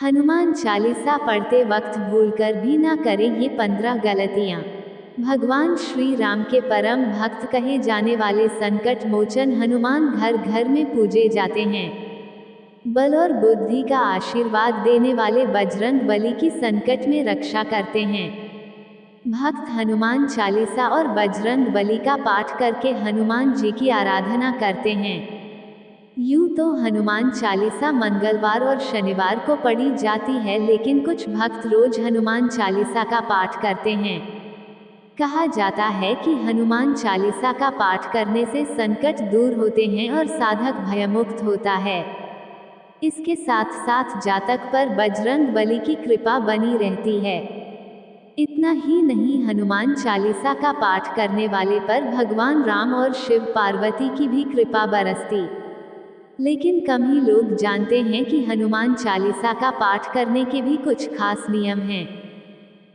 हनुमान चालीसा पढ़ते वक्त भूलकर भी ना करें ये 15 गलतियां। भगवान श्री राम के परम भक्त कहे जाने वाले संकट मोचन हनुमान घर घर में पूजे जाते हैं। बल और बुद्धि का आशीर्वाद देने वाले बजरंग बली की संकट में रक्षा करते हैं। भक्त हनुमान चालीसा और बजरंग बली का पाठ करके हनुमान जी की आराधना करते हैं। यूं तो हनुमान चालीसा मंगलवार और शनिवार को पढ़ी जाती है, लेकिन कुछ भक्त रोज हनुमान चालीसा का पाठ करते हैं। कहा जाता है कि हनुमान चालीसा का पाठ करने से संकट दूर होते हैं और साधक भयमुक्त होता है। इसके साथ साथ जातक पर बजरंग बली की कृपा बनी रहती है। इतना ही नहीं, हनुमान चालीसा का पाठ करने वाले पर भगवान राम और शिव पार्वती की भी कृपा बरसती। लेकिन कम ही लोग जानते हैं कि हनुमान चालीसा का पाठ करने के भी कुछ खास नियम हैं।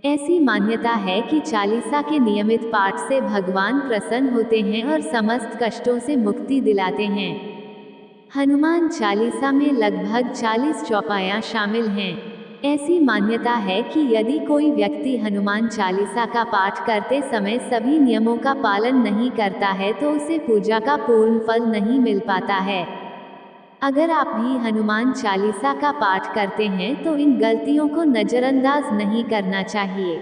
ऐसी मान्यता है कि चालीसा के नियमित पाठ से भगवान प्रसन्न होते हैं और समस्त कष्टों से मुक्ति दिलाते हैं। हनुमान चालीसा में लगभग 40 चौपाइयां शामिल हैं। ऐसी मान्यता है कि यदि कोई व्यक्ति हनुमान चालीसा का पाठ करते समय सभी नियमों का पालन नहीं करता है तो उसे पूजा का पूर्ण फल नहीं मिल पाता है। अगर आप भी हनुमान चालीसा का पाठ करते हैं तो इन गलतियों को नज़रअंदाज नहीं करना चाहिए।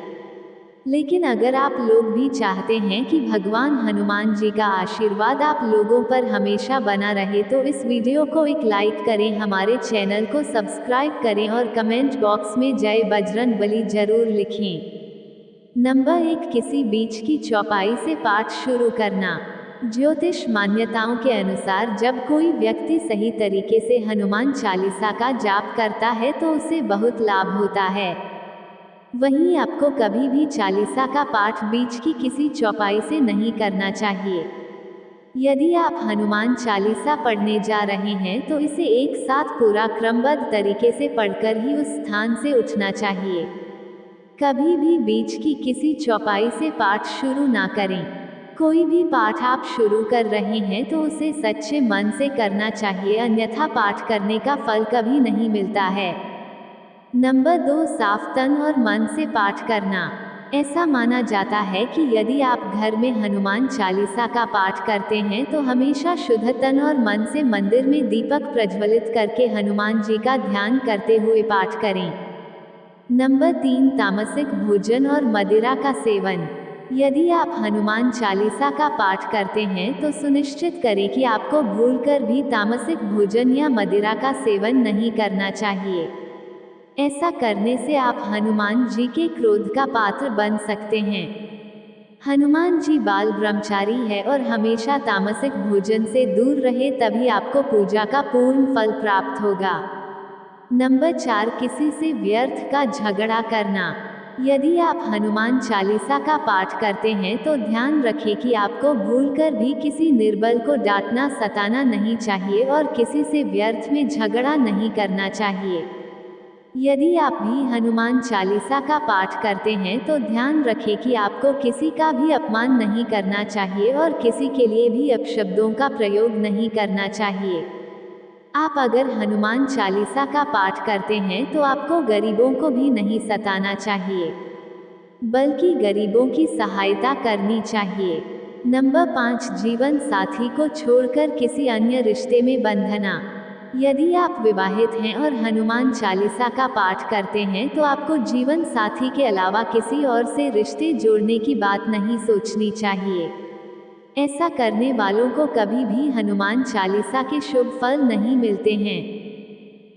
लेकिन अगर आप लोग भी चाहते हैं कि भगवान हनुमान जी का आशीर्वाद आप लोगों पर हमेशा बना रहे तो इस वीडियो को एक लाइक करें, हमारे चैनल को सब्सक्राइब करें और कमेंट बॉक्स में जय बजरंग बली जरूर लिखें। नंबर 1, किसी बीच की चौपाई से पाठ शुरू करना। ज्योतिष मान्यताओं के अनुसार जब कोई व्यक्ति सही तरीके से हनुमान चालीसा का जाप करता है तो उसे बहुत लाभ होता है। वहीं आपको कभी भी चालीसा का पाठ बीच की किसी चौपाई से नहीं करना चाहिए। यदि आप हनुमान चालीसा पढ़ने जा रहे हैं तो इसे एक साथ पूरा क्रमबद्ध तरीके से पढ़कर ही उस स्थान से उठना चाहिए। कभी भी बीच की किसी चौपाई से पाठ शुरू ना करें। कोई भी पाठ आप शुरू कर रहे हैं तो उसे सच्चे मन से करना चाहिए, अन्यथा पाठ करने का फल कभी नहीं मिलता है। नंबर 2, साफ तन और मन से पाठ करना। ऐसा माना जाता है कि यदि आप घर में हनुमान चालीसा का पाठ करते हैं तो हमेशा शुद्ध तन और मन से मंदिर में दीपक प्रज्वलित करके हनुमान जी का ध्यान करते हुए पाठ करें। नंबर 3, तामसिक भोजन और मदिरा का सेवन। यदि आप हनुमान चालीसा का पाठ करते हैं तो सुनिश्चित करें कि आपको भूलकर भी तामसिक भोजन या मदिरा का सेवन नहीं करना चाहिए। ऐसा करने से आप हनुमान जी के क्रोध का पात्र बन सकते हैं। हनुमान जी बाल ब्रह्मचारी है और हमेशा तामसिक भोजन से दूर रहे, तभी आपको पूजा का पूर्ण फल प्राप्त होगा। नंबर 4, किसी से व्यर्थ का झगड़ा करना। यदि आप हनुमान चालीसा का पाठ करते हैं तो ध्यान रखें कि आपको भूलकर भी किसी निर्बल को डांटना सताना नहीं चाहिए और किसी से व्यर्थ में झगड़ा नहीं करना चाहिए। यदि आप भी हनुमान चालीसा का पाठ करते हैं तो ध्यान रखें कि आपको किसी का भी अपमान नहीं करना चाहिए और किसी के लिए भी अपशब्दों का प्रयोग नहीं करना चाहिए। आप अगर हनुमान चालीसा का पाठ करते हैं तो आपको गरीबों को भी नहीं सताना चाहिए, बल्कि गरीबों की सहायता करनी चाहिए। नंबर 5, जीवन साथी को छोड़कर किसी अन्य रिश्ते में बंधना। यदि आप विवाहित हैं और हनुमान चालीसा का पाठ करते हैं तो आपको जीवन साथी के अलावा किसी और से रिश्ते जोड़ने की बात नहीं सोचनी चाहिए। ऐसा करने वालों को कभी भी हनुमान चालीसा के शुभ फल नहीं मिलते हैं।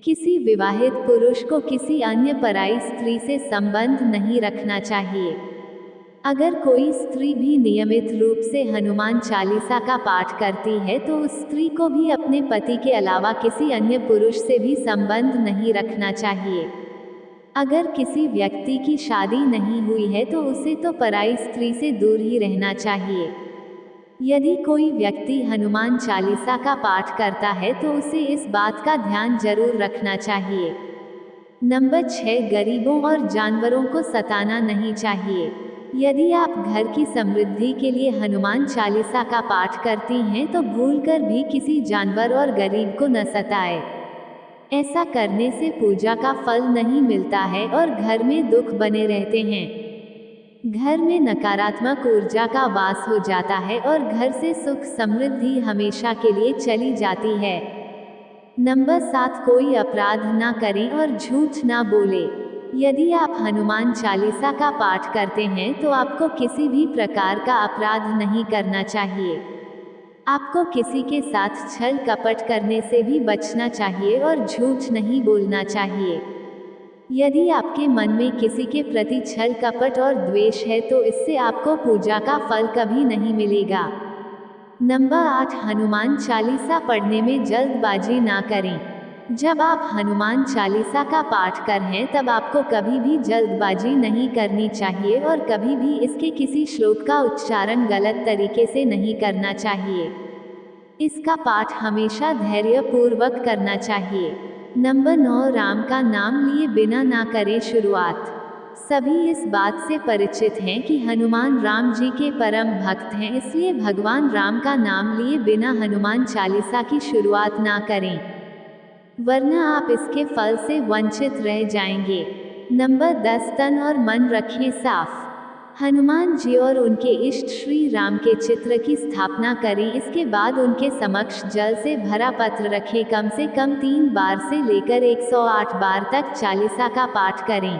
किसी विवाहित पुरुष को किसी अन्य पराई स्त्री से संबंध नहीं रखना चाहिए। अगर कोई स्त्री भी नियमित रूप से हनुमान चालीसा का पाठ करती है तो उस स्त्री को भी अपने पति के अलावा किसी अन्य पुरुष से भी संबंध नहीं रखना चाहिए। अगर किसी व्यक्ति की शादी नहीं हुई है तो उसे तो पराई स्त्री से दूर ही रहना चाहिए। यदि कोई व्यक्ति हनुमान चालीसा का पाठ करता है तो उसे इस बात का ध्यान जरूर रखना चाहिए। नंबर 6, गरीबों और जानवरों को सताना नहीं चाहिए। यदि आप घर की समृद्धि के लिए हनुमान चालीसा का पाठ करती हैं तो भूलकर भी किसी जानवर और गरीब को न सताएं। ऐसा करने से पूजा का फल नहीं मिलता है और घर में दुख बने रहते हैं। घर में नकारात्मक ऊर्जा का वास हो जाता है और घर से सुख समृद्धि हमेशा के लिए चली जाती है। नंबर 7, कोई अपराध ना करें और झूठ ना बोले। यदि आप हनुमान चालीसा का पाठ करते हैं तो आपको किसी भी प्रकार का अपराध नहीं करना चाहिए। आपको किसी के साथ छल कपट करने से भी बचना चाहिए और झूठ नहीं बोलना चाहिए। यदि आपके मन में किसी के प्रति छल कपट और द्वेष है तो इससे आपको पूजा का फल कभी नहीं मिलेगा। नंबर 8, हनुमान चालीसा पढ़ने में जल्दबाजी ना करें। जब आप हनुमान चालीसा का पाठ कर हैं तब आपको कभी भी जल्दबाजी नहीं करनी चाहिए और कभी भी इसके किसी श्लोक का उच्चारण गलत तरीके से नहीं करना चाहिए। इसका पाठ हमेशा धैर्यपूर्वक करना चाहिए। नंबर 9, राम का नाम लिए बिना ना करें शुरुआत। सभी इस बात से परिचित हैं कि हनुमान राम जी के परम भक्त हैं, इसलिए भगवान राम का नाम लिए बिना हनुमान चालीसा की शुरुआत ना करें, वरना आप इसके फल से वंचित रह जाएंगे। नंबर 10, तन और मन रखें साफ। हनुमान जी और उनके इष्ट श्री राम के चित्र की स्थापना करें। इसके बाद उनके समक्ष जल से भरा पत्र रखें। कम से कम 3 बार से लेकर 108 बार तक चालीसा का पाठ करें।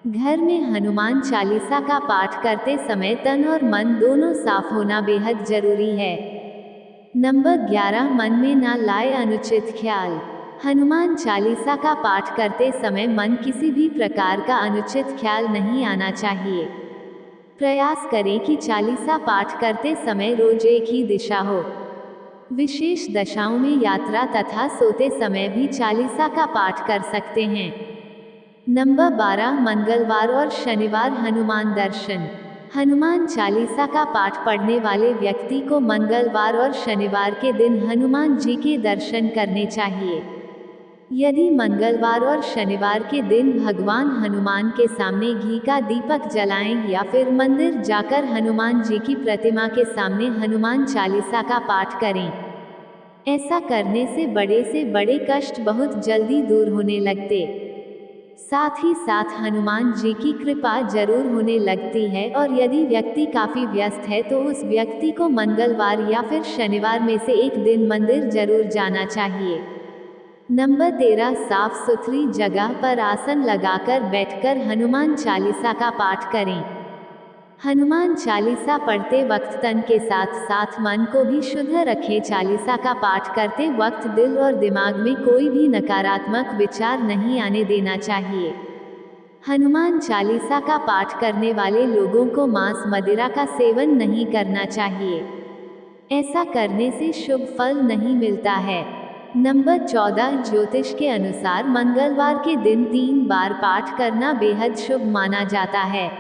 घर में हनुमान चालीसा का पाठ करते समय तन और मन दोनों साफ होना बेहद जरूरी है। नंबर 11, मन में ना लाए अनुचित ख्याल। हनुमान चालीसा का पाठ करते समय मन किसी भी प्रकार का अनुचित ख्याल नहीं आना चाहिए। प्रयास करें कि चालीसा पाठ करते समय रोज एक ही दिशा हो। विशेष दशाओं में यात्रा तथा सोते समय भी चालीसा का पाठ कर सकते हैं। नंबर 12, मंगलवार और शनिवार हनुमान दर्शन। हनुमान चालीसा का पाठ पढ़ने वाले व्यक्ति को मंगलवार और शनिवार के दिन हनुमान जी के दर्शन करने चाहिए। यदि मंगलवार और शनिवार के दिन भगवान हनुमान के सामने घी का दीपक जलाएं या फिर मंदिर जाकर हनुमान जी की प्रतिमा के सामने हनुमान चालीसा का पाठ करें। ऐसा करने से बड़े कष्ट बहुत जल्दी दूर होने लगते। साथ ही साथ हनुमान जी की कृपा जरूर होने लगती है और यदि व्यक्ति काफी व्यस्त है तो उस व्यक्ति को मंगलवार या फिर शनिवार में से एक दिन मंदिर जरूर जाना चाहिए। नंबर 13, साफ सुथरी जगह पर आसन लगाकर बैठकर हनुमान चालीसा का पाठ करें। हनुमान चालीसा पढ़ते वक्त तन के साथ साथ मन को भी शुद्ध रखें। चालीसा का पाठ करते वक्त दिल और दिमाग में कोई भी नकारात्मक विचार नहीं आने देना चाहिए। हनुमान चालीसा का पाठ करने वाले लोगों को मांस मदिरा का सेवन नहीं करना चाहिए। ऐसा करने से शुभ फल नहीं मिलता है। नंबर 14, ज्योतिष के अनुसार मंगलवार के दिन 3 बार पाठ करना बेहद शुभ माना जाता है।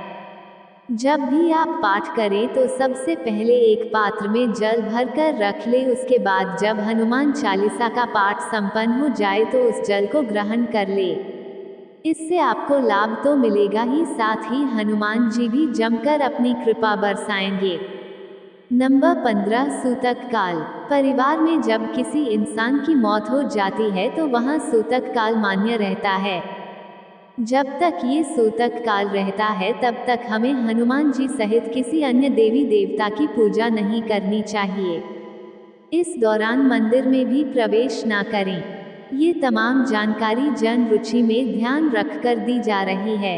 जब भी आप पाठ करें तो सबसे पहले एक पात्र में जल भरकर रख ले। उसके बाद जब हनुमान चालीसा का पाठ संपन्न हो जाए तो उस जल को ग्रहण कर ले। इससे आपको लाभ तो मिलेगा ही, साथ ही हनुमान जी भी जमकर अपनी कृपा बरसाएंगे। नंबर 15, सूतक काल। परिवार में जब किसी इंसान की मौत हो जाती है तो वहाँ सूतक काल मान्य रहता है। जब तक ये सूतक काल रहता है तब तक हमें हनुमान जी सहित किसी अन्य देवी देवता की पूजा नहीं करनी चाहिए। इस दौरान मंदिर में भी प्रवेश ना करें। ये तमाम जानकारी जन रुचि में ध्यान रखकर दी जा रही है।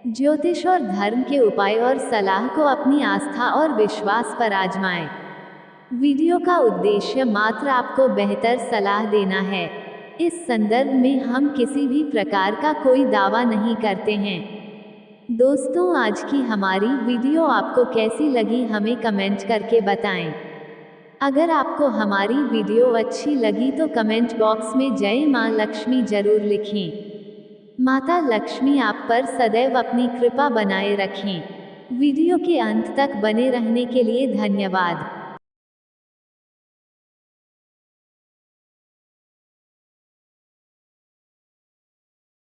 ज्योतिष और धर्म के उपाय और सलाह को अपनी आस्था और विश्वास पर आजमाएं। वीडियो का उद्देश्य मात्र आपको बेहतर सलाह देना है। इस संदर्भ में हम किसी भी प्रकार का कोई दावा नहीं करते हैं। दोस्तों, आज की हमारी वीडियो आपको कैसी लगी हमें कमेंट करके बताएं। अगर आपको हमारी वीडियो अच्छी लगी तो कमेंट बॉक्स में जय मां लक्ष्मी जरूर लिखें। माता लक्ष्मी आप पर सदैव अपनी कृपा बनाए रखें। वीडियो के अंत तक बने रहने के लिए धन्यवाद।